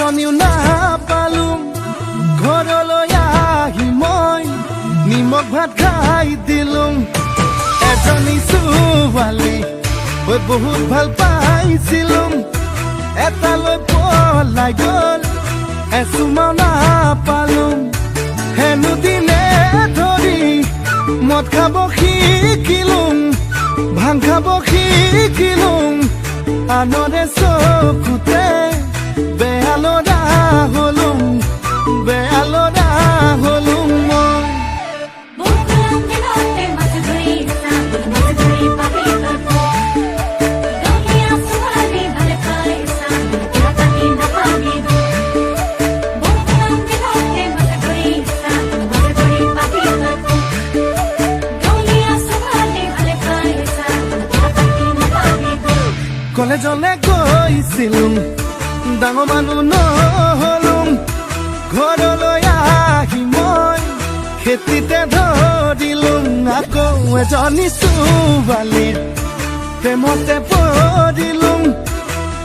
এজনীও নাপালোঁ ঘৰলৈ আহি মই নিমখ ভাত খাই দিলোঁ এজনী ছোৱালী হৈ বহুত ভাল পাইছিলোঁ এটালৈ পলাই গ'ল এচুমাও নাপালোঁ হেনো দিনে ধৰি মদ খাব শিকিলোঁ ভাং খাব শিকিলোঁ আনৰে চকুতে বেয়া ল'ৰা হ'লোঁ বেয়া ল'ৰা হ'লোঁ মই কলেজলে গৈছিলোঁ ডাঙৰ মানুহ নহ'লোঁ ঘৰলৈ আহি মই খেতিতে ধৰিলোঁ আকৌ এজনী ছোৱালীৰ প্ৰেমতে পৰিলোঁ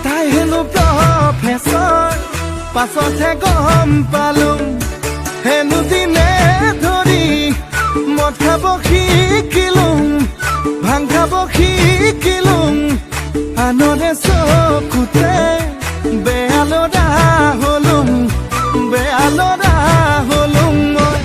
তাই হেনো প্ৰফেচৰ পাছতহে গম পালোঁ হেনো দিনে ধৰি মদ খাব শিকিলোঁ ভাং খাব শিকিলোঁ আনৰে চকুতে বেয়া ল'ৰা হ'লোঁ বেয়া ল'ৰা হ'লোঁ মই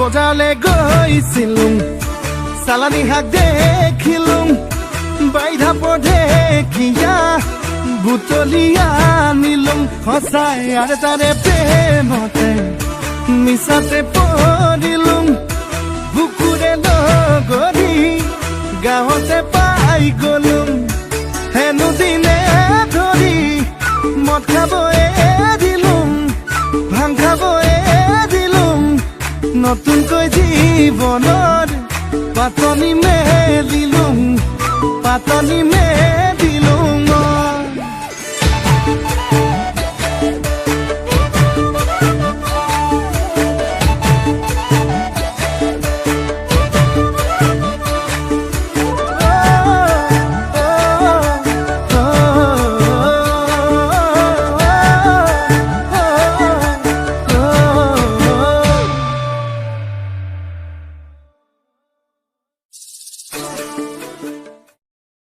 বজাৰলৈ গৈছিলোঁ চালানী শাক দেখিলোঁ বাইধা পঢেকিয়া বুটলি আনিলোঁ সঁচাই আৰু তাৰে প্ৰেমতে মিছাতে পৰিলোঁ বুকুৰে লগৰি গাঁৱতে পাই গ'লোঁ হেনো দিনে ধৰি মদ খাব এৰিলোঁ ভাং খাব এৰিলোঁ নতুনকৈ জীৱনৰ পাতনি মেলিলোঁ পাতনি